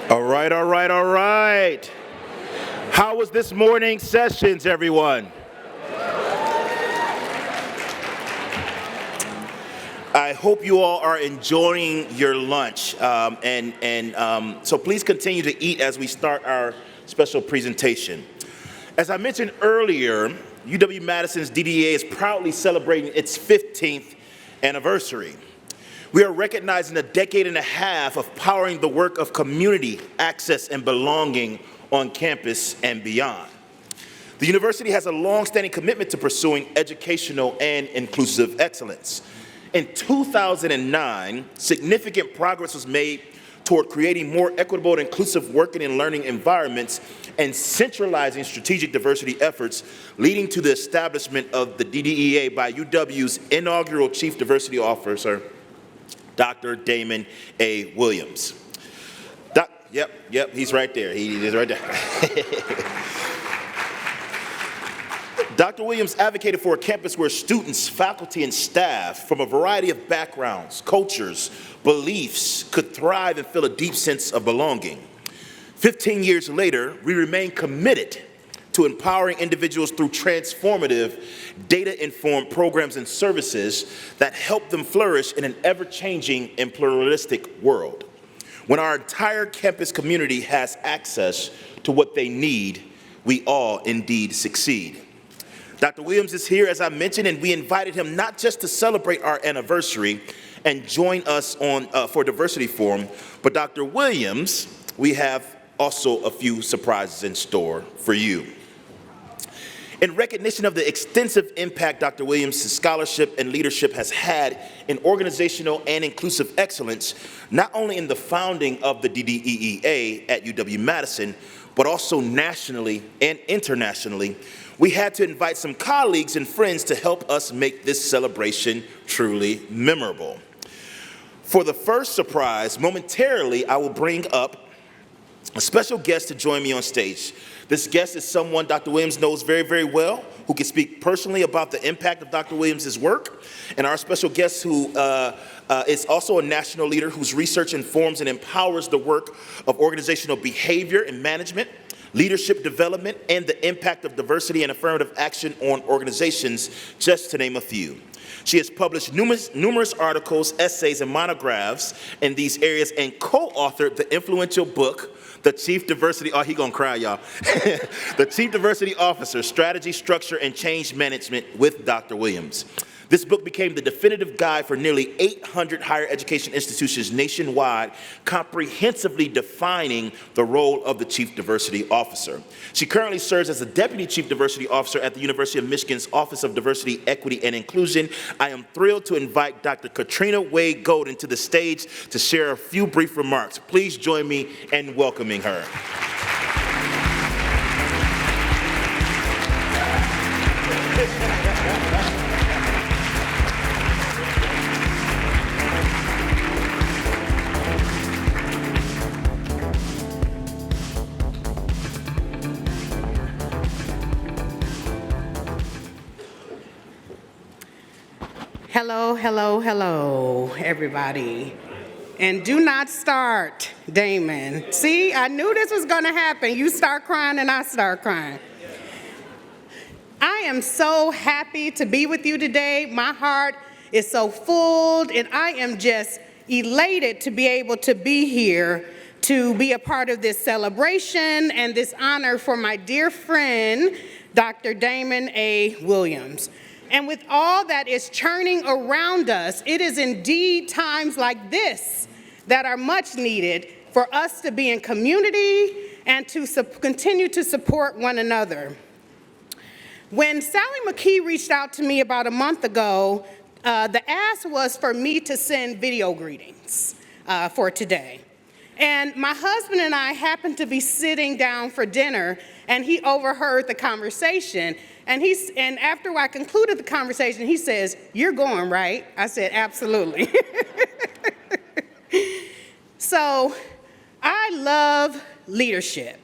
All right, all right, all right. How was this morning's sessions, everyone? I hope you all are enjoying your lunch, so please continue to eat as we start our special presentation. As I mentioned earlier, UW-Madison's DDEA is proudly celebrating its 15th anniversary. We are recognizing a decade and a half of powering the work of community, access, and belonging on campus and beyond. The university has a long-standing commitment to pursuing educational and inclusive excellence. In 2009, significant progress was made toward creating more equitable and inclusive working and learning environments and centralizing strategic diversity efforts, leading to the establishment of the DDEA by UW's inaugural Chief Diversity Officer, Dr. Damon A. Williams. Yep, he's right there. He is right there. Dr. Williams advocated for a campus where students, faculty, and staff from a variety of backgrounds, cultures, beliefs could thrive and feel a deep sense of belonging. 15 years later, we remain committed to empowering individuals through transformative, data-informed programs and services that help them flourish in an ever-changing and pluralistic world. When our entire campus community has access to what they need, we all indeed succeed. Dr. Williams is here, as I mentioned, and we invited him not just to celebrate our anniversary and join us for Diversity Forum, but Dr. Williams, we have also a few surprises in store for you. In recognition of the extensive impact Dr. Williams' scholarship and leadership has had in organizational and inclusive excellence, not only in the founding of the DDEA at UW-Madison, but also nationally and internationally, we had to invite some colleagues and friends to help us make this celebration truly memorable. For the first surprise, momentarily, I will bring up a special guest to join me on stage. This guest is someone Dr. Williams knows very, very well, who can speak personally about the impact of Dr. Williams' work. And our special guest who is also a national leader whose research informs and empowers the work of organizational behavior and management, leadership development, and the impact of diversity and affirmative action on organizations, just to name a few. She has published numerous articles, essays, and monographs in these areas and co-authored the influential book, The Chief Diversity, oh, he gonna cry, y'all. The Chief Diversity Officer, Strategy, Structure, and Change Management with Dr. Williams. This book became the definitive guide for nearly 800 higher education institutions nationwide, comprehensively defining the role of the Chief Diversity Officer. She currently serves as the Deputy Chief Diversity Officer at the University of Michigan's Office of Diversity, Equity, and Inclusion. I am thrilled to invite Dr. Katrina Wade Golden to the stage to share a few brief remarks. Please join me in welcoming her. Hello, hello, hello, everybody. And do not start, Damon. See, I knew this was gonna happen. You start crying and I start crying. I am so happy to be with you today. My heart is so full and I am just elated to be able to be here to be a part of this celebration and this honor for my dear friend, Dr. Damon A. Williams. And with all that is churning around us, it is indeed times like this that are much needed for us to be in community and to continue to support one another. When Sally McKee reached out to me about a month ago, the ask was for me to send video greetings for today. And my husband and I happened to be sitting down for dinner, and he overheard the conversation. And after I concluded the conversation, he says, "You're going, right?" I said, "Absolutely." So I love leadership.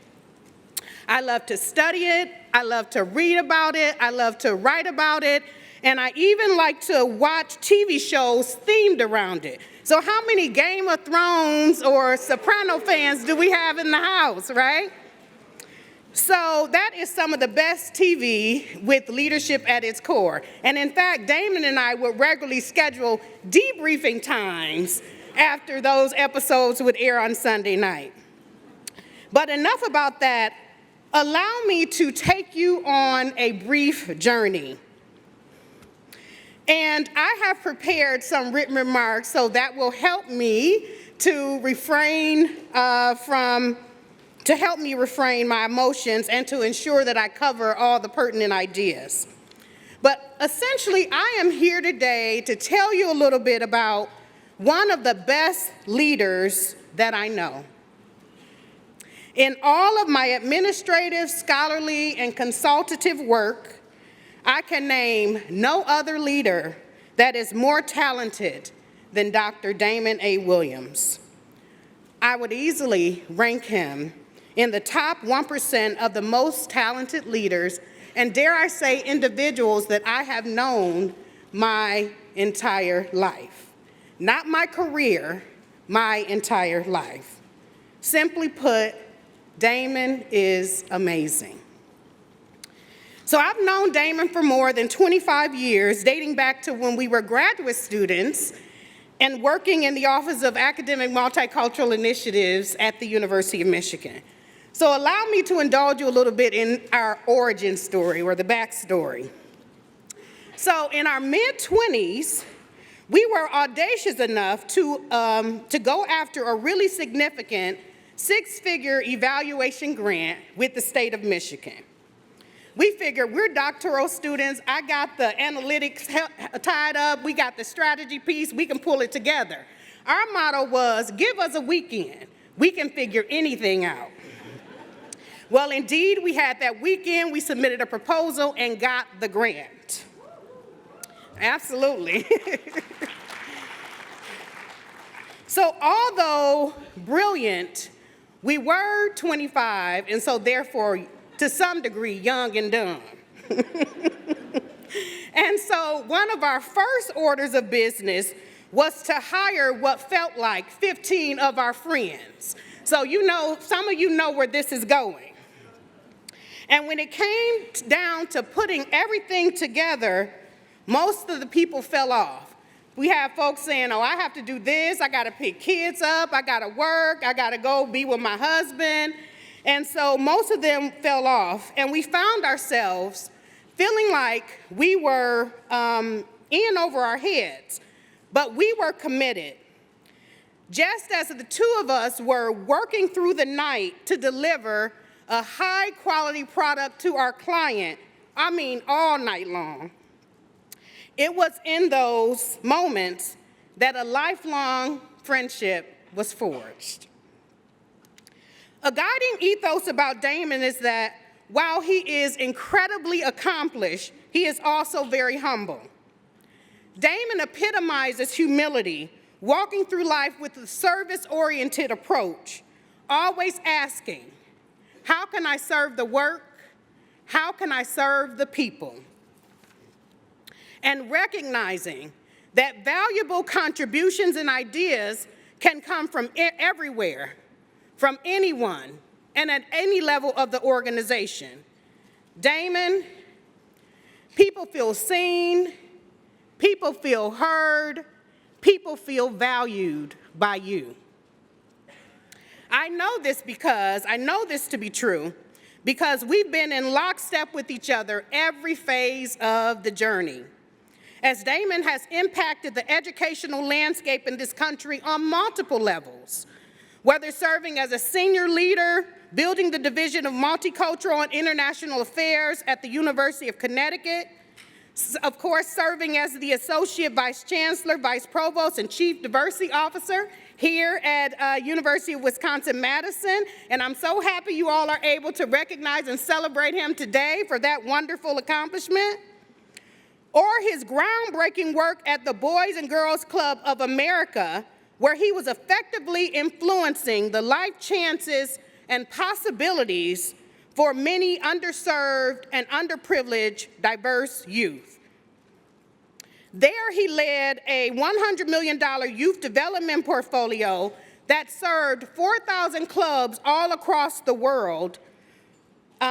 I love to study it. I love to read about it. I love to write about it. And I even like to watch TV shows themed around it. So how many Game of Thrones or Soprano fans do we have in the house, right? So that is some of the best TV with leadership at its core. And in fact, Damon and I would regularly schedule debriefing times after those episodes would air on Sunday night. But enough about that. Allow me to take you on a brief journey. And I have prepared some written remarks, so that will help me to refrain my emotions and to ensure that I cover all the pertinent ideas. But essentially, I am here today to tell you a little bit about one of the best leaders that I know. In all of my administrative, scholarly, and consultative work, I can name no other leader that is more talented than Dr. Damon A. Williams. I would easily rank him in the top 1% of the most talented leaders, and dare I say individuals that I have known my entire life. Not my career, my entire life. Simply put, Damon is amazing. So I've known Damon for more than 25 years, dating back to when we were graduate students and working in the Office of Academic Multicultural Initiatives at the University of Michigan. So allow me to indulge you a little bit in our origin story or the backstory. So in our mid-20s, we were audacious enough to go after a really significant six-figure evaluation grant with the state of Michigan. We figured we're doctoral students. I got the analytics tied up. We got the strategy piece. We can pull it together. Our motto was, give us a weekend. We can figure anything out. Well, indeed, we had that weekend. We submitted a proposal and got the grant. Absolutely. So although brilliant, we were 25, and so therefore, to some degree, young and dumb. And so one of our first orders of business was to hire what felt like 15 of our friends. So you know, some of you know where this is going. And when it came down to putting everything together, most of the people fell off. We have folks saying, oh, I have to do this, I gotta pick kids up, I gotta work, I gotta go be with my husband. And so most of them fell off, and we found ourselves feeling like we were in over our heads, but we were committed. Just as the two of us were working through the night to deliver a high-quality product to our client, I mean all night long, it was in those moments that a lifelong friendship was forged. A guiding ethos about Damon is that while he is incredibly accomplished, he is also very humble. Damon epitomizes humility, walking through life with a service-oriented approach, always asking, how can I serve the work? How can I serve the people? And recognizing that valuable contributions and ideas can come from everywhere, from anyone, and at any level of the organization. Damon, people feel seen, people feel heard, people feel valued by you. I know this to be true, because we've been in lockstep with each other every phase of the journey. As Damon has impacted the educational landscape in this country on multiple levels, whether serving as a senior leader, building the Division of Multicultural and International Affairs at the University of Connecticut, of course, serving as the Associate Vice Chancellor, Vice Provost, and Chief Diversity Officer here at University of Wisconsin-Madison. And I'm so happy you all are able to recognize and celebrate him today for that wonderful accomplishment. Or his groundbreaking work at the Boys and Girls Club of America, where he was effectively influencing the life chances and possibilities for many underserved and underprivileged diverse youth. There he led a $100 million youth development portfolio that served 4,000 clubs all across the world,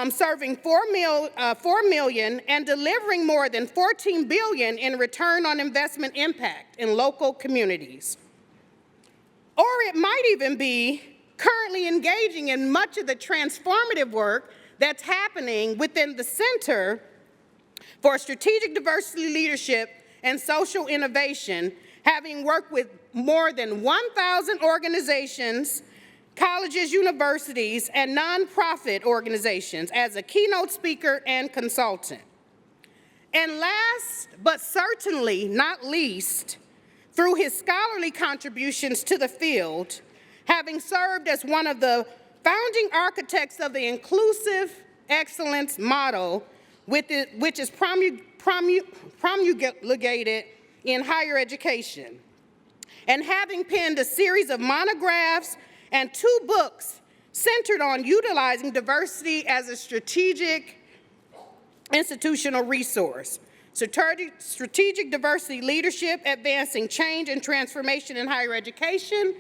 serving 4 million and delivering more than $14 billion in return on investment impact in local communities. Or it might even be currently engaging in much of the transformative work that's happening within the Center for Strategic Diversity Leadership and Social Innovation, having worked with more than 1,000 organizations, colleges, universities, and nonprofit organizations as a keynote speaker and consultant. And last, but certainly not least, through his scholarly contributions to the field, having served as one of the founding architects of the Inclusive Excellence Model, which is promulgated in higher education, and having penned a series of monographs and 2 books centered on utilizing diversity as a strategic institutional resource. Strategic Diversity Leadership, Advancing Change and Transformation in Higher Education,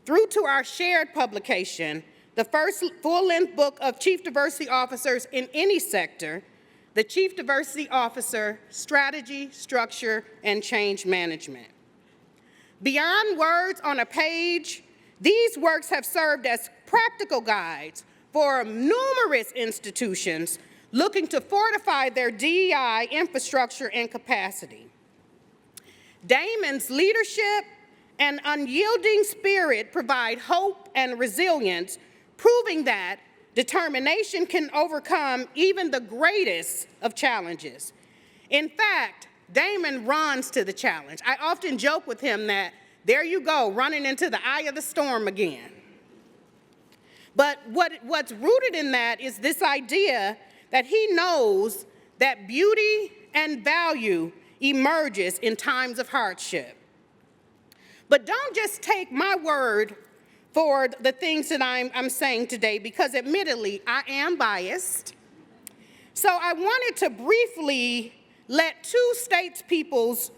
through to our shared publication, the first full-length book of Chief Diversity Officers in any sector, the Chief Diversity Officer, Strategy, Structure, and Change Management. Beyond words on a page, these works have served as practical guides for numerous institutions looking to fortify their DEI infrastructure and capacity. Damon's leadership and unyielding spirit provide hope and resilience, proving that determination can overcome even the greatest of challenges. In fact, Damon runs to the challenge. I often joke with him that there you go, running into the eye of the storm again. But what's rooted in that is this idea that he knows that beauty and value emerges in times of hardship. But don't just take my word for the things that I'm saying today, because admittedly, I am biased. So I wanted to briefly let 2 statespeople's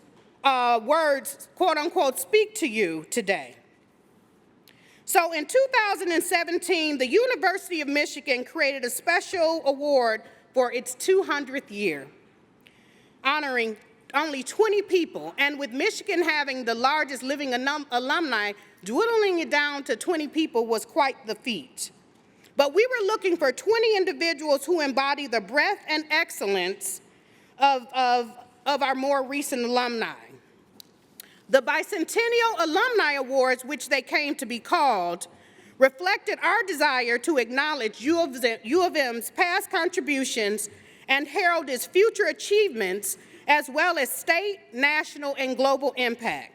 words, quote unquote, speak to you today. So in 2017, the University of Michigan created a special award for its 200th year, honoring only 20 people, and with Michigan having the largest living alumni, dwindling it down to 20 people was quite the feat. But we were looking for 20 individuals who embody the breadth and excellence of our more recent alumni. The Bicentennial Alumni Awards, which they came to be called, reflected our desire to acknowledge U of M's past contributions and herald its future achievements, as well as state, national, and global impact.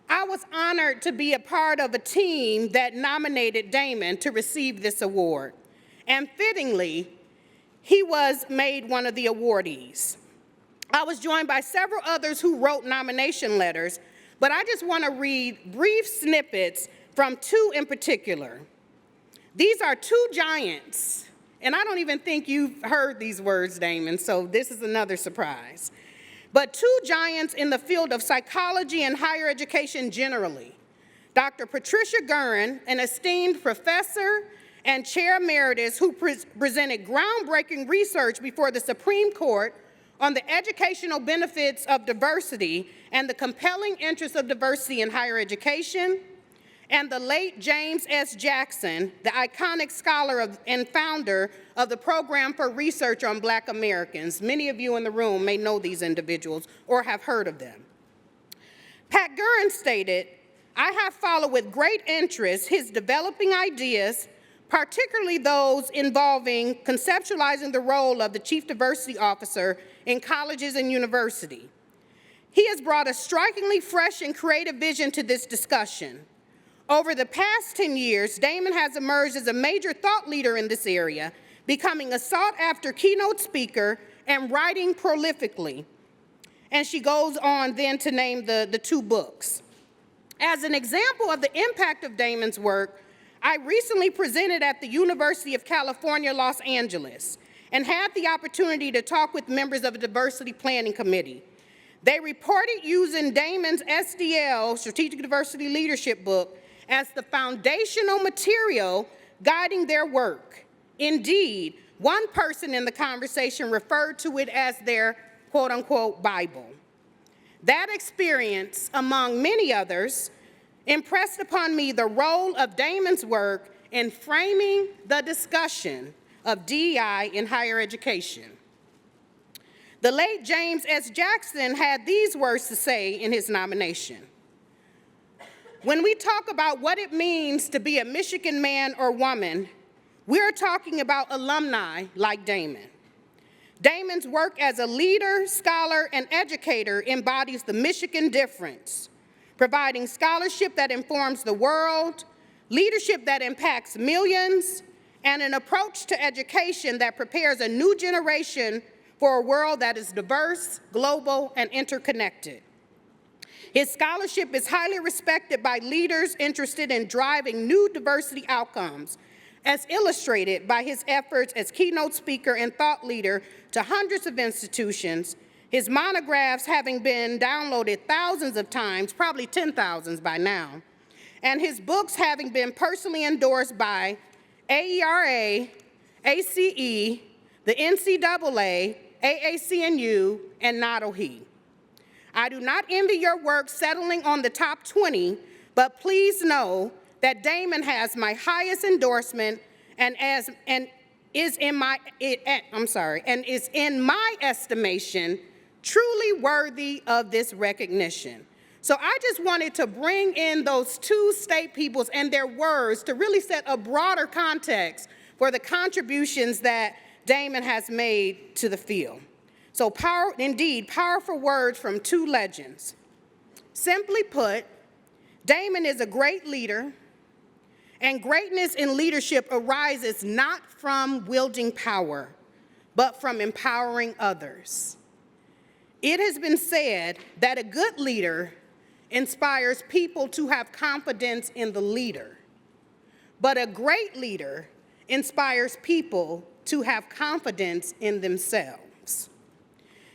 I was honored to be a part of a team that nominated Damon to receive this award, and fittingly, he was made one of the awardees. I was joined by several others who wrote nomination letters, but I just want to read brief snippets from 2 in particular. These are 2 giants, and I don't even think you've heard these words, Damon, so this is another surprise. But 2 giants in the field of psychology and higher education generally. Dr. Patricia Gurin, an esteemed professor and chair emeritus who presented groundbreaking research before the Supreme Court on the educational benefits of diversity and the compelling interest of diversity in higher education, and the late James S. Jackson, the iconic scholar and founder of the Program for Research on Black Americans. Many of you in the room may know these individuals or have heard of them. Pat Gurin stated, "I have followed with great interest his developing ideas, particularly those involving conceptualizing the role of the Chief Diversity Officer in colleges and universities. He has brought a strikingly fresh and creative vision to this discussion. Over the past 10 years, Damon has emerged as a major thought leader in this area, becoming a sought-after keynote speaker and writing prolifically." And she goes on then to name the 2 books. As an example of the impact of Damon's work, I recently presented at the University of California, Los Angeles, and had the opportunity to talk with members of the Diversity Planning Committee. They reported using Damon's SDL, Strategic Diversity Leadership book, as the foundational material guiding their work. Indeed, one person in the conversation referred to it as their quote-unquote Bible. That experience, among many others, impressed upon me the role of Damon's work in framing the discussion of DEI in higher education. The late James S. Jackson had these words to say in his nomination. When we talk about what it means to be a Michigan man or woman, we're talking about alumni like Damon. Damon's work as a leader, scholar, and educator embodies the Michigan difference, providing scholarship that informs the world, leadership that impacts millions, and an approach to education that prepares a new generation for a world that is diverse, global, and interconnected. His scholarship is highly respected by leaders interested in driving new diversity outcomes, as illustrated by his efforts as keynote speaker and thought leader to hundreds of institutions, his monographs having been downloaded thousands of times, probably 10,000s by now, and his books having been personally endorsed by AERA, ACE, the NCAA, AACNU, and NADOHE. I do not envy your work settling on the top 20, but please know that Damon has my highest endorsement and is in my estimation truly worthy of this recognition. So I just wanted to bring in those two state peoples and their words to really set a broader context for the contributions that Damon has made to the field. So powerful words from two legends. Simply put, Damon is a great leader, and greatness in leadership arises not from wielding power, but from empowering others. It has been said that a good leader inspires people to have confidence in the leader, but a great leader inspires people to have confidence in themselves.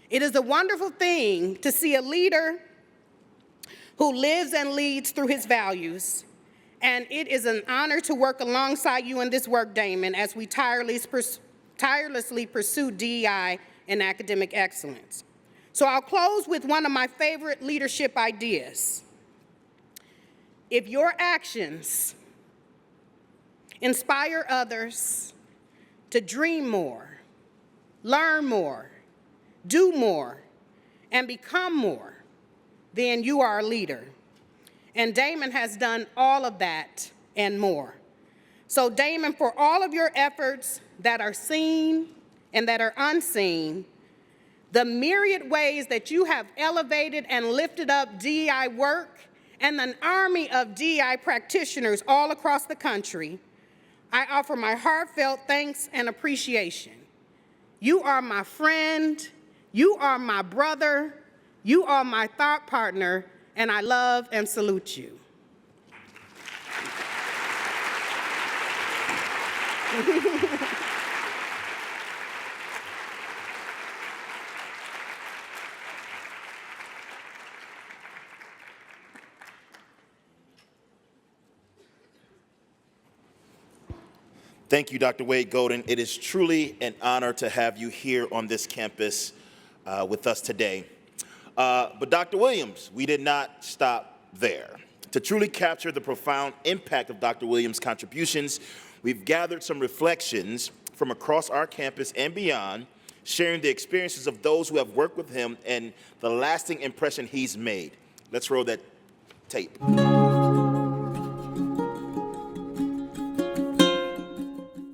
It is a wonderful thing to see a leader who lives and leads through his values, and it is an honor to work alongside you in this work, Damon, as we tirelessly pursue DEI and academic excellence. So I'll close with one of my favorite leadership ideas. If your actions inspire others to dream more, learn more, do more, and become more, then you are a leader. And Damon has done all of that and more. So Damon, for all of your efforts that are seen and that are unseen, the myriad ways that you have elevated and lifted up DEI work, and an army of DEI practitioners all across the country, I offer my heartfelt thanks and appreciation. You are my friend, you are my brother, you are my thought partner, and I love and salute you. Thank you, Dr. Wade Golden. It is truly an honor to have you here on this campus with us today. But Dr. Williams, we did not stop there. To truly capture the profound impact of Dr. Williams' contributions, we've gathered some reflections from across our campus and beyond, sharing the experiences of those who have worked with him and the lasting impression he's made. Let's roll that tape.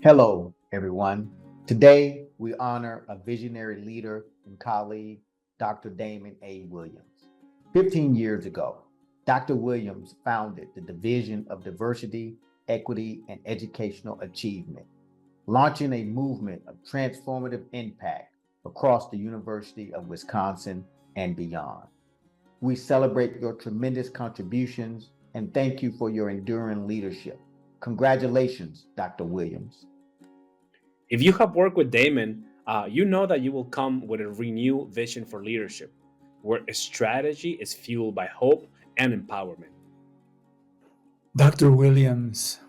Hello, everyone. Today, we honor a visionary leader and colleague, Dr. Damon A. Williams. 15 years ago, Dr. Williams founded the Division of Diversity, Equity, and Educational Achievement, launching a movement of transformative impact across the University of Wisconsin and beyond. We celebrate your tremendous contributions and thank you for your enduring leadership. Congratulations, Dr. Williams. If you have worked with Damon, you know that you will come with a renewed vision for leadership, where strategy is fueled by hope and empowerment. Dr. Williams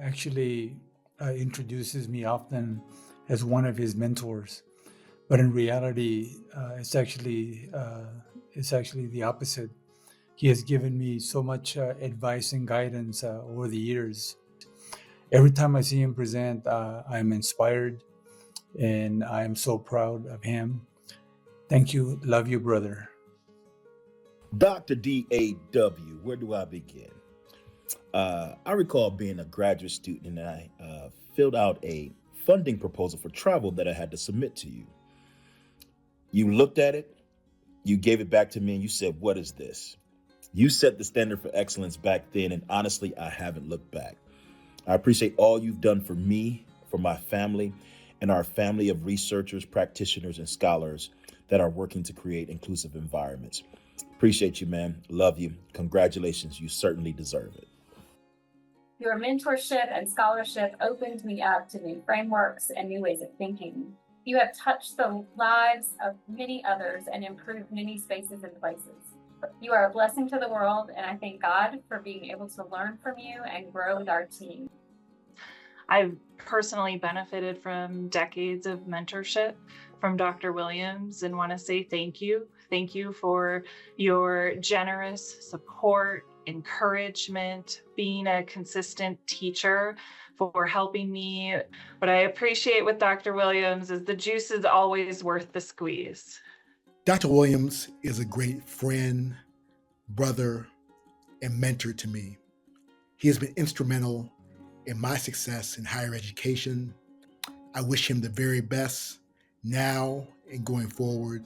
actually introduces me often as one of his mentors, but in reality, it's actually the opposite. He has given me so much advice and guidance over the years. Every time I see him present, I'm inspired, and I am so proud of him. Thank you. Love you, brother. Dr. D.A.W., where do I begin? I recall being a graduate student, and I filled out a funding proposal for travel that I had to submit to you. You looked at it, you gave it back to me, and you said, "What is this?" You set the standard for excellence back then, and honestly, I haven't looked back. I appreciate all you've done for me, for my family, and our family of researchers, practitioners, and scholars that are working to create inclusive environments. Appreciate you, man. Love you. Congratulations. You certainly deserve it. Your mentorship and scholarship opened me up to new frameworks and new ways of thinking. You have touched the lives of many others and improved many spaces and places. You are a blessing to the world, and I thank God for being able to learn from you and grow with our team. I've personally benefited from decades of mentorship from Dr. Williams and want to say thank you. Thank you for your generous support, encouragement, being a consistent teacher, for helping me. What I appreciate with Dr. Williams is the juice is always worth the squeeze. Dr. Williams is a great friend, brother, and mentor to me. He has been instrumental in my success in higher education. I wish him the very best now and going forward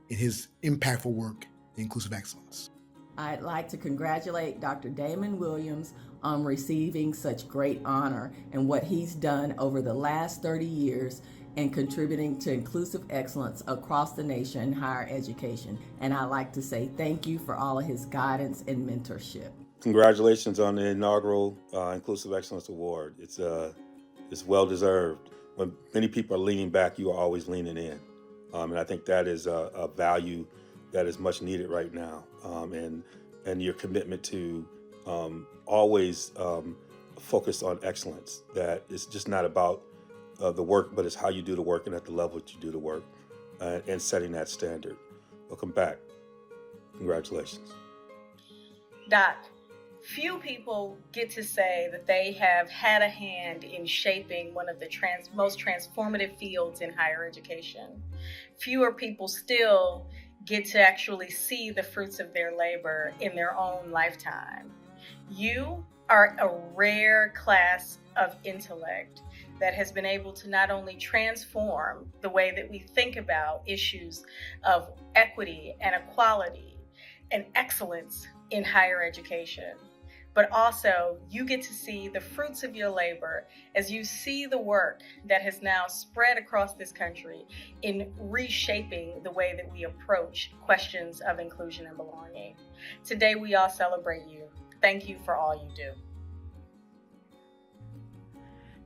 in his impactful work in inclusive excellence. I'd like to congratulate Dr. Damon Williams on receiving such great honor and what he's done over the last 30 years and contributing to inclusive excellence across the nation in higher education. And I'd like to say thank you for all of his guidance and mentorship. Congratulations on the inaugural Inclusive Excellence Award. It's well deserved. When many people are leaning back, you are always leaning in. And I think that is a value that is much needed right now. And your commitment to always focus on excellence, that it's just not about the work, but it's how you do the work and at the level that you do the work, and setting that standard. Welcome back. Congratulations. Doc, few people get to say that they have had a hand in shaping one of the most transformative fields in higher education. Fewer people still get to actually see the fruits of their labor in their own lifetime. You are a rare class of intellect that has been able to not only transform the way that we think about issues of equity and equality and excellence in higher education, but also you get to see the fruits of your labor as you see the work that has now spread across this country in reshaping the way that we approach questions of inclusion and belonging. Today, we all celebrate you. Thank you for all you do.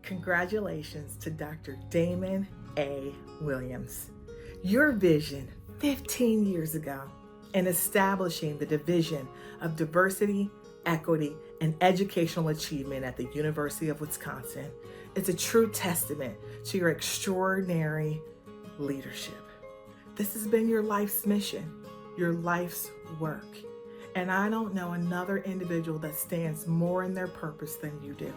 Congratulations to Dr. Damon A. Williams. Your vision 15 years ago in establishing the Division of Diversity, Equity, and Educational Achievement at the University of Wisconsin is a true testament to your extraordinary leadership. This has been your life's mission, your life's work. And I don't know another individual that stands more in their purpose than you do.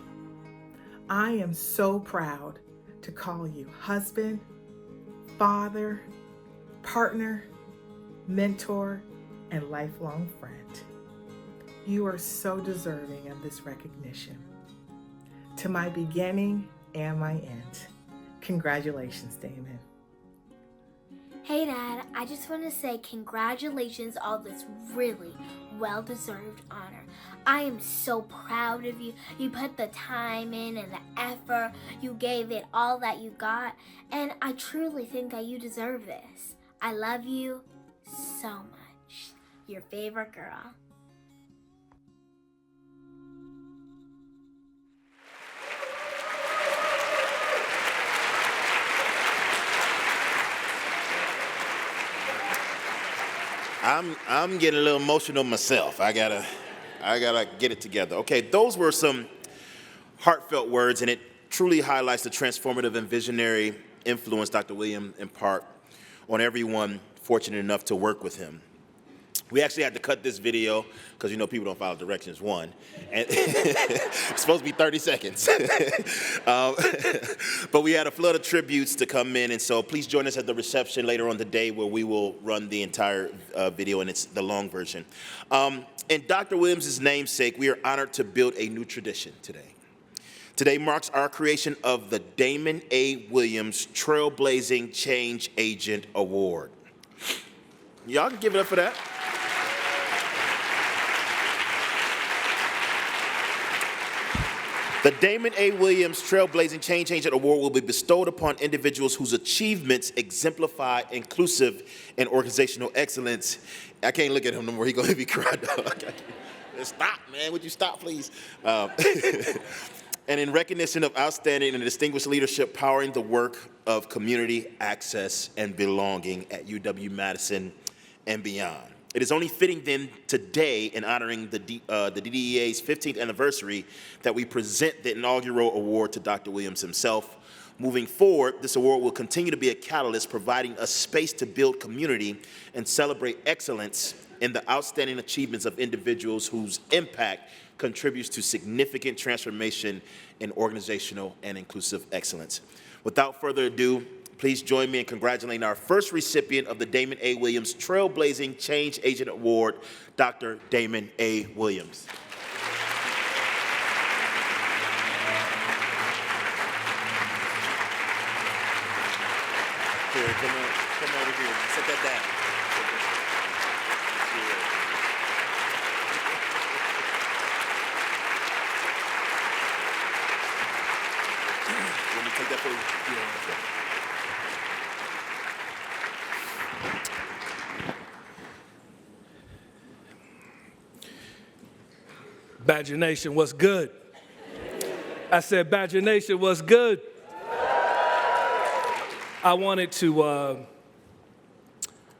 I am so proud to call you husband, father, partner, mentor, and lifelong friend. You are so deserving of this recognition. To my beginning and my end, congratulations, Damon. Hey Dad, I just want to say congratulations on this really well-deserved honor. I am so proud of you. You put the time in and the effort. You gave it all that you got, and I truly think that you deserve this. I love you so much. Your favorite girl. I'm getting a little emotional myself. I gotta get it together. Okay, those were some heartfelt words, and it truly highlights the transformative and visionary influence Dr. Williams impart on everyone fortunate enough to work with him. We actually had to cut this video because you know people don't follow directions, one, and it's supposed to be 30 seconds. But we had a flood of tributes to come in, and so please join us at the reception later on today where we will run the entire video, and it's the long version. In Dr. Williams' namesake, we are honored to build a new tradition today. Today marks our creation of the Damon A. Williams Trailblazing Change Agent Award. Y'all can give it up for that. The Damon A. Williams Trailblazing Change Agent Award will be bestowed upon individuals whose achievements exemplify inclusive and organizational excellence. I can't look at him no more. He's going to be crying. Stop, man. Would you stop, please? And in recognition of outstanding and distinguished leadership powering the work of community access and belonging at UW-Madison and beyond. It is only fitting then today, in honoring the DDEA's 15th anniversary, that we present the inaugural award to Dr. Williams himself. Moving forward, this award will continue to be a catalyst, providing a space to build community and celebrate excellence in the outstanding achievements of individuals whose impact contributes to significant transformation in organizational and inclusive excellence. Without further ado, please join me in congratulating our first recipient of the Damon A. Williams Trailblazing Change Agent Award, Dr. Damon A. Williams. Here, come over here. Set that down. Let me take that for you. Badger Nation, what's good? I said, Badger Nation, what's good? I wanted to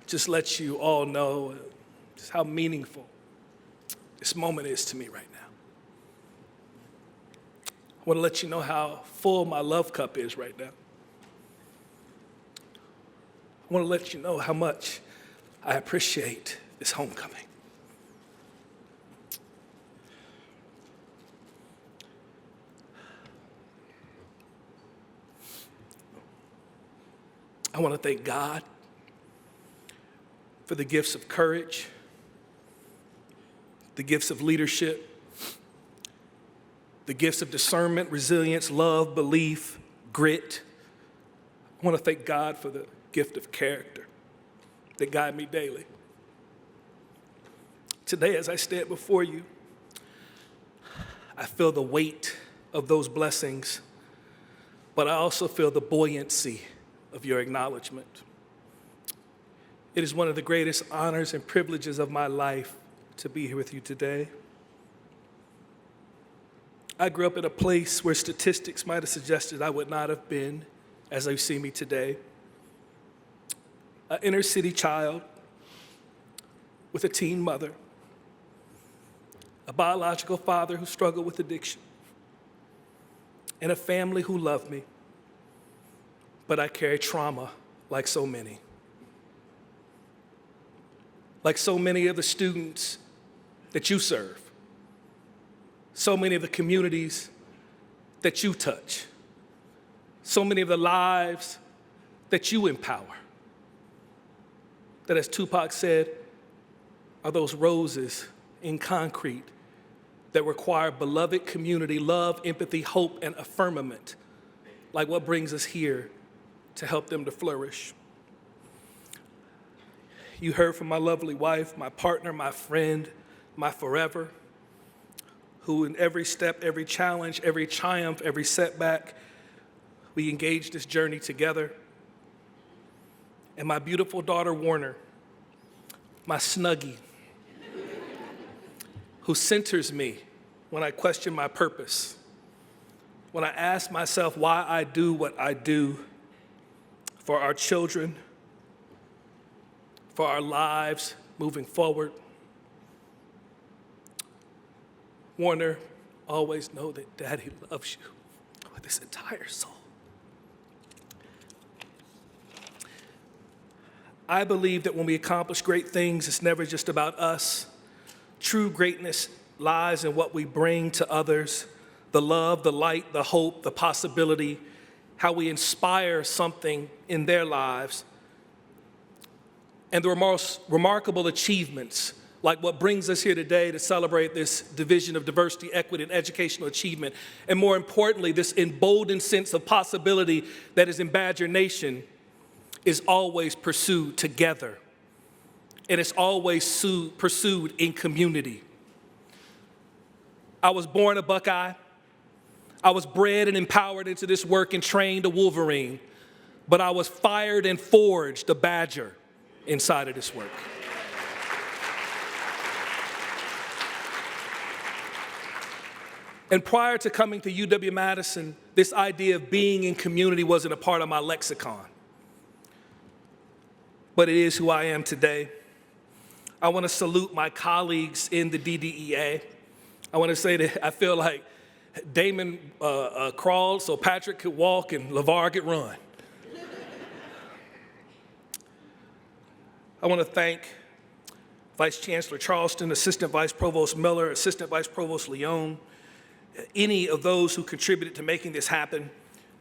just let you all know just how meaningful this moment is to me right now. I want to let you know how full my love cup is right now. I want to let you know how much I appreciate this homecoming. I want to thank God for the gifts of courage, the gifts of leadership, the gifts of discernment, resilience, love, belief, grit. I want to thank God for the gift of character that guide me daily. Today, as I stand before you, I feel the weight of those blessings, but I also feel the buoyancy of your acknowledgement. It is one of the greatest honors and privileges of my life to be here with you today. I grew up in a place where statistics might have suggested I would not have been as you see me today. An inner city child with a teen mother, a biological father who struggled with addiction, and a family who loved me. But I carry trauma like so many. Like so many of the students that you serve. So many of the communities that you touch. So many of the lives that you empower. That, as Tupac said, are those roses in concrete that require beloved community, love, empathy, hope, and affirmament, like what brings us here to help them to flourish. You heard from my lovely wife, my partner, my friend, my forever, who in every step, every challenge, every triumph, every setback, we engaged this journey together. And my beautiful daughter, Warner, my Snuggie, who centers me when I question my purpose, when I ask myself why I do what I do for our children, for our lives, moving forward. Warner, always know that Daddy loves you with his entire soul. I believe that when we accomplish great things, it's never just about us. True greatness lies in what we bring to others, the love, the light, the hope, the possibility, how we inspire something in their lives, and the most remarkable achievements, like what brings us here today to celebrate this division of diversity, equity, and educational achievement, and more importantly, this emboldened sense of possibility that is in Badger Nation, is always pursued together, and it's always pursued in community. I was born a Buckeye. I was bred and empowered into this work and trained a Wolverine, but I was fired and forged a Badger inside of this work. And prior to coming to UW-Madison, this idea of being in community wasn't a part of my lexicon. But it is who I am today. I want to salute my colleagues in the DDEA. I want to say that I feel like Damon crawled so Patrick could walk and LeVar could run. I want to thank Vice Chancellor Charleston, Assistant Vice Provost Miller, Assistant Vice Provost Leone, any of those who contributed to making this happen.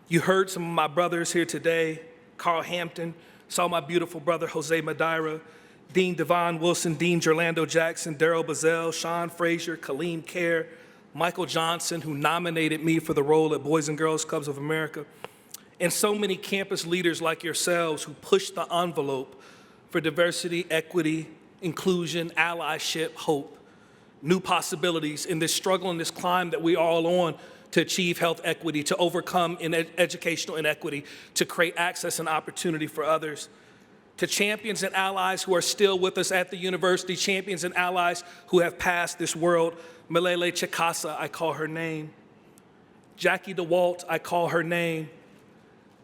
You heard some of my brothers here today, Carl Hampton, saw my beautiful brother, Jose Madeira, Dean Devon Wilson, Dean Gerlando Jackson, Darrell Bazell, Sean Frazier, Kaleem Kerr, Michael Johnson, who nominated me for the role at Boys and Girls Clubs of America, and so many campus leaders like yourselves who pushed the envelope for diversity, equity, inclusion, allyship, hope, new possibilities in this struggle and this climb that we are all on to achieve health equity, to overcome educational inequity, to create access and opportunity for others. To champions and allies who are still with us at the university, champions and allies who have passed this world, Malele Chikasa, I call her name. Jackie DeWalt, I call her name.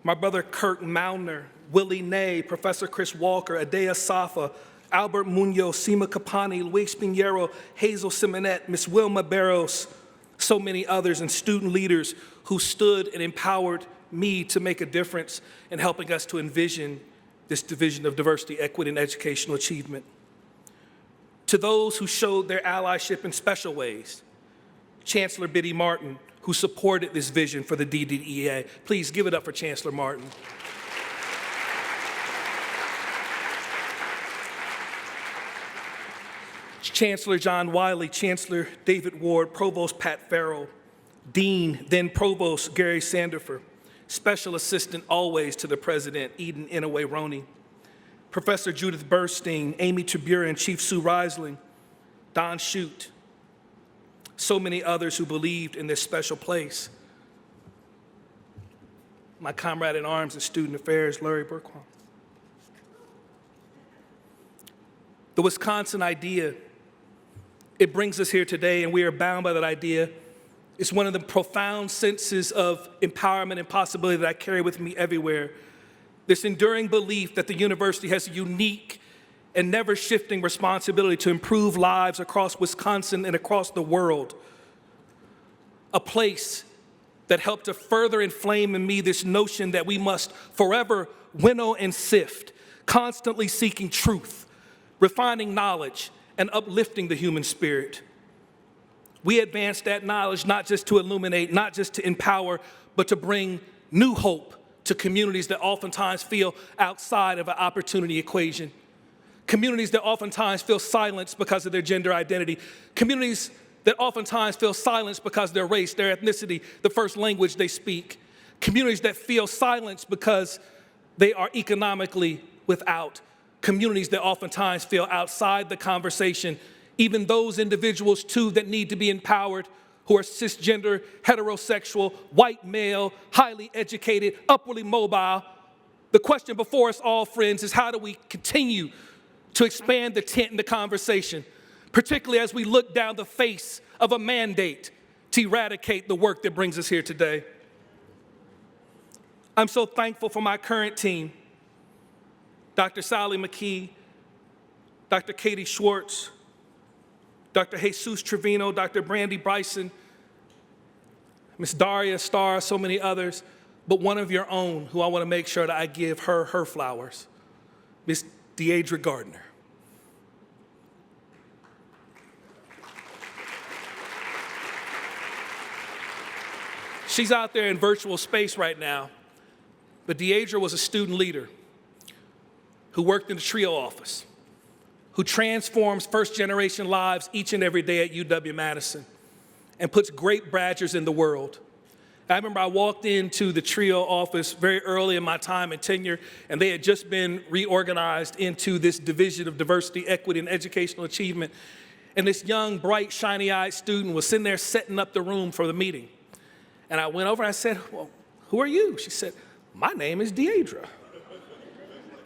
My brother Kurt Maulner, Willie Ney, Professor Chris Walker, Adea Safa, Albert Munoz, Sima Kapani, Luis Pinheiro, Hazel Simonette, Miss Wilma Barros, so many others, and student leaders who stood and empowered me to make a difference in helping us to envision this division of diversity, equity, and educational achievement. To those who showed their allyship in special ways, Chancellor Biddy Martin, who supported this vision for the DDEA. Please give it up for Chancellor Martin. Chancellor John Wiley, Chancellor David Ward, Provost Pat Farrell, Dean, then Provost Gary Sandifer, Special Assistant always to the President, Eden Inouye Roney, Professor Judith Burstein, Amy Tiburon, Chief Sue Reisling, Don Shute, so many others who believed in this special place. My comrade in arms in student affairs, Larry Burquan. The Wisconsin idea, it brings us here today, and we are bound by that idea. It's one of the profound senses of empowerment and possibility that I carry with me everywhere. This enduring belief that the university has a unique and never shifting responsibility to improve lives across Wisconsin and across the world. A place that helped to further inflame in me this notion that we must forever winnow and sift, constantly seeking truth, refining knowledge, and uplifting the human spirit. We advance that knowledge not just to illuminate, not just to empower, but to bring new hope to communities that oftentimes feel outside of an opportunity equation. Communities that oftentimes feel silenced because of their gender identity. Communities that oftentimes feel silenced because of their race, their ethnicity, the first language they speak. Communities that feel silenced because they are economically without. Communities that oftentimes feel outside the conversation. Even those individuals, too, that need to be empowered, who are cisgender, heterosexual, white male, highly educated, upwardly mobile. The question before us all, friends, is how do we continue to expand the tent and the conversation, particularly as we look down the face of a mandate to eradicate the work that brings us here today. I'm so thankful for my current team, Dr. Sally McKee, Dr. Katie Schwartz, Dr. Jesus Trevino, Dr. Brandy Bryson, Miss Daria Starr, so many others, but one of your own who I want to make sure that I give her flowers, Miss Deidre Gardner. She's out there in virtual space right now, but Deidre was a student leader who worked in the TRIO office, who transforms first-generation lives each and every day at UW-Madison and puts great Badgers in the world. I remember I walked into the TRIO office very early in my time and tenure, and they had just been reorganized into this division of diversity, equity, and educational achievement. And this young, bright, shiny-eyed student was sitting there setting up the room for the meeting. And I went over and I said, well, who are you? She said, my name is Deidre,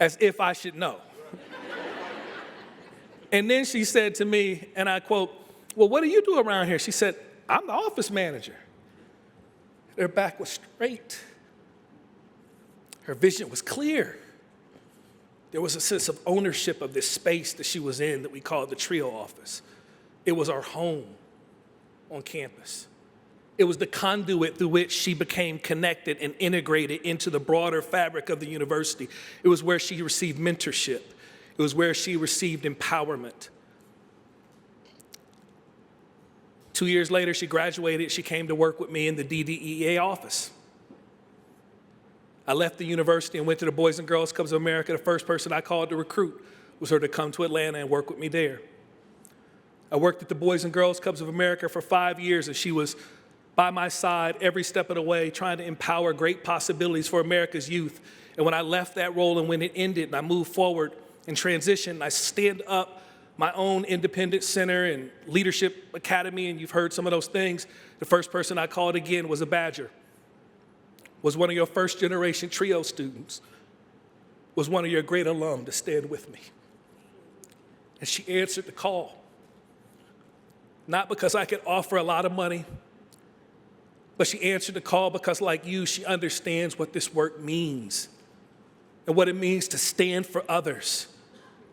as if I should know. And then she said to me, and I quote, well, what do you do around here? She said, I'm the office manager. Her back was straight. Her vision was clear. There was a sense of ownership of this space that she was in that we called the TRIO office. It was our home on campus. It was the conduit through which she became connected and integrated into the broader fabric of the university. It was where she received mentorship. It was where she received empowerment. 2 years later, she graduated. She came to work with me in the DDEA office. I left the university and went to the Boys and Girls Clubs of America. The first person I called to recruit was her to come to Atlanta and work with me there. I worked at the Boys and Girls Clubs of America for 5 years, and she was by my side every step of the way, trying to empower great possibilities for America's youth. And when I left that role and when it ended and I moved forward and transitioned, I stand up my own independent center and leadership academy, and you've heard some of those things. The first person I called again was a Badger, was one of your first generation TRIO students, was one of your great alum to stand with me. And she answered the call, not because I could offer a lot of money, but she answered the call because, like you, she understands what this work means and what it means to stand for others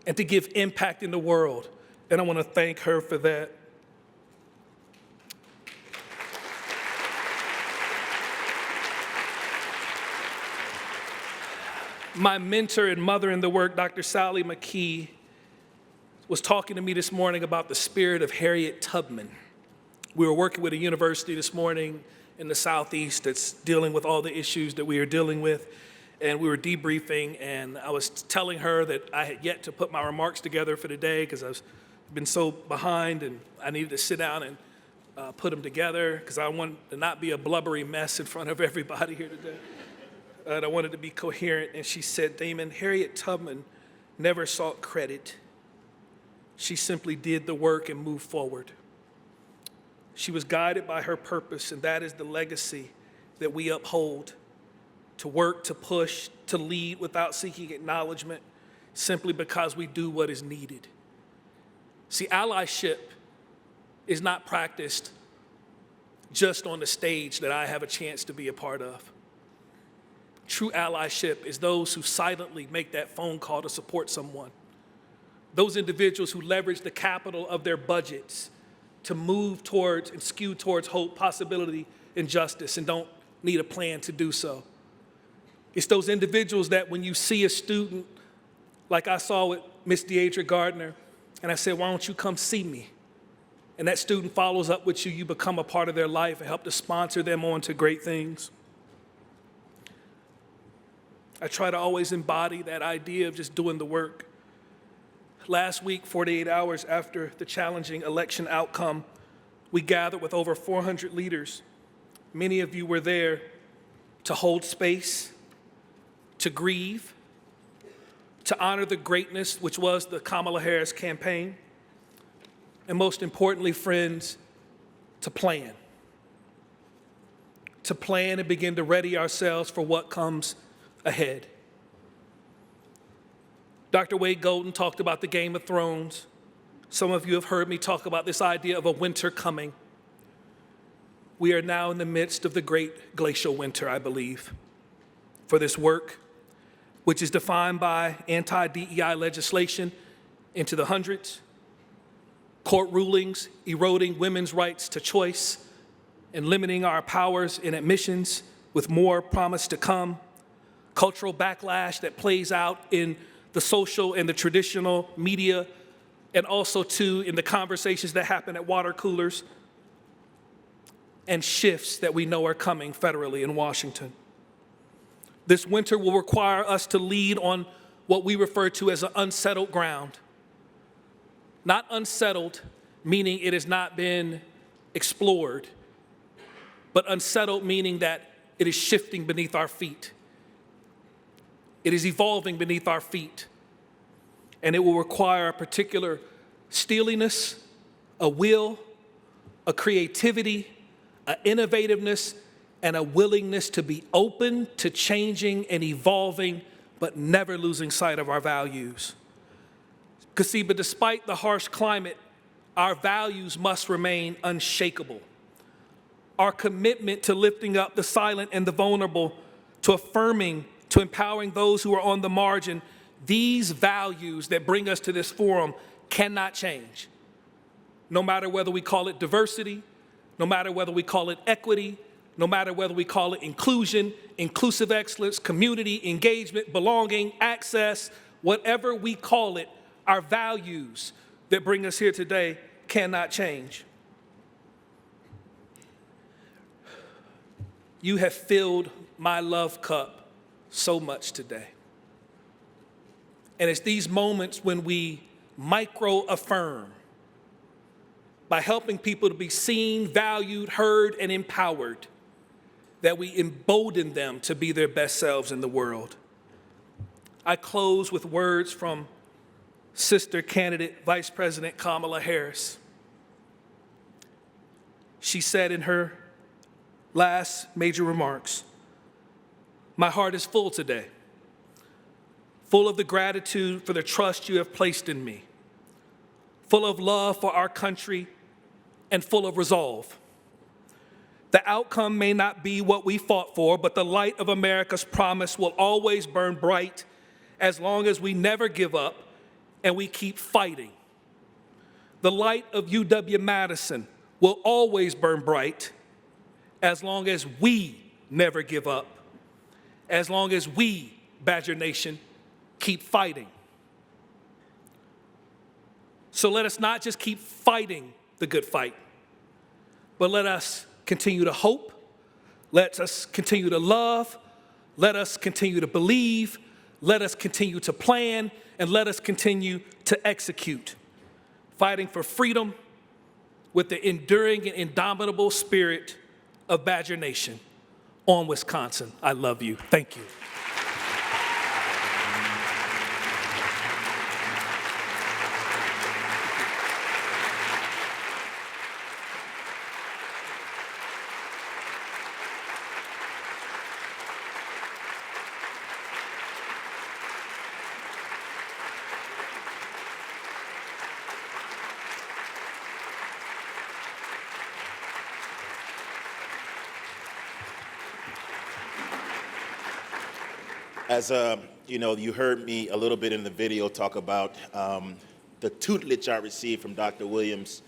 and to give impact in the world. And I want to thank her for that. My mentor and mother in the work, Dr. Sally McKee, was talking to me this morning about the spirit of Harriet Tubman. We were working with a university this morning in the Southeast that's dealing with all the issues that we are dealing with. And we were debriefing, and I was telling her that I had yet to put my remarks together for today because I've been so behind, and I needed to sit down and put them together because I wanted to not be a blubbery mess in front of everybody here today. And I wanted to be coherent. And she said, Damon, Harriet Tubman never sought credit. She simply did the work and moved forward. She was guided by her purpose, and that is the legacy that we uphold. To work, to push, to lead without seeking acknowledgement, simply because we do what is needed. See, allyship is not practiced just on the stage that I have a chance to be a part of. True allyship is those who silently make that phone call to support someone. Those individuals who leverage the capital of their budgets to move towards and skew towards hope, possibility, and justice, and don't need a plan to do so. It's those individuals that when you see a student, like I saw with Miss Deidre Gardner, and I said, why don't you come see me? And that student follows up with you, you become a part of their life and help to sponsor them on to great things. I try to always embody that idea of just doing the work. Last week, 48 hours after the challenging election outcome, we gathered with over 400 leaders. Many of you were there to hold space, to grieve, to honor the greatness which was the Kamala Harris campaign, and most importantly, friends, to plan and begin to ready ourselves for what comes ahead. Dr. Wade Golden talked about the Game of Thrones. Some of you have heard me talk about this idea of a winter coming. We are now in the midst of the great glacial winter, I believe, for this work, which is defined by anti-DEI legislation into the hundreds, court rulings eroding women's rights to choice and limiting our powers in admissions with more promise to come, cultural backlash that plays out in the social and the traditional media, and also too in the conversations that happen at water coolers, and shifts that we know are coming federally in Washington. This winter will require us to lead on what we refer to as an unsettled ground. Not unsettled, meaning it has not been explored, but unsettled, meaning that it is shifting beneath our feet. It is evolving beneath our feet. And it will require a particular steeliness, a will, a creativity, an innovativeness, and a willingness to be open to changing and evolving, but never losing sight of our values. Because see, but despite the harsh climate, our values must remain unshakable. Our commitment to lifting up the silent and the vulnerable, to affirming, to empowering those who are on the margin, these values that bring us to this forum cannot change. No matter whether we call it diversity, no matter whether we call it equity, no matter whether we call it inclusion, inclusive excellence, community engagement, belonging, access, whatever we call it, our values that bring us here today cannot change. You have filled my love cup so much today. And it's these moments when we micro-affirm by helping people to be seen, valued, heard, and empowered, that we embolden them to be their best selves in the world. I close with words from Sister Candidate Vice President Kamala Harris. She said in her last major remarks, "My heart is full today, full of the gratitude for the trust you have placed in me, full of love for our country, and full of resolve. The outcome may not be what we fought for, but the light of America's promise will always burn bright as long as we never give up and we keep fighting. The light of UW-Madison will always burn bright as long as we never give up, as long as we, Badger Nation, keep fighting. So let us not just keep fighting the good fight, but let us continue to hope, let us continue to love, let us continue to believe, let us continue to plan, and let us continue to execute, fighting for freedom with the enduring and indomitable spirit of Badger Nation. On Wisconsin, I love you. Thank you. As you heard me a little bit in the video talk about the tutelage I received from Dr. Williams.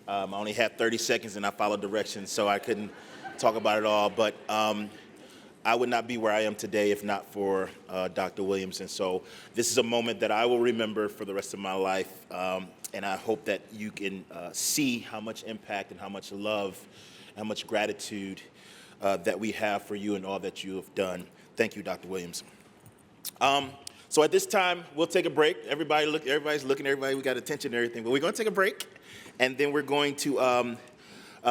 I only had 30 seconds and I followed directions, so I couldn't talk about it all. But I would not be where I am today if not for Dr. Williams. And so this is a moment that I will remember for the rest of my life. And I hope that you can see how much impact and how much love, how much gratitude that we have for you and all that you have done. Thank you, Dr. Williams. So at this time, we'll take a break. Everybody's looking, we got attention and everything, but we're going to take a break, and then we're going to,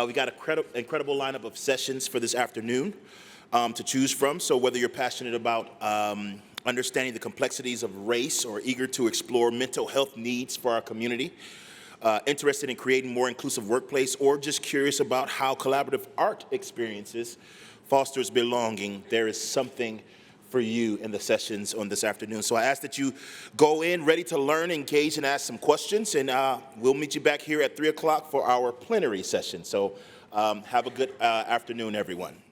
we got an incredible lineup of sessions for this afternoon to choose from. So whether you're passionate about understanding the complexities of race or eager to explore mental health needs for our community, interested in creating more inclusive workplace, or just curious about how collaborative art experiences fosters belonging, there is something for you in the sessions on this afternoon. So I ask that you go in ready to learn, engage, and ask some questions, and we'll meet you back here at 3 o'clock for our plenary session. So have a good afternoon, everyone.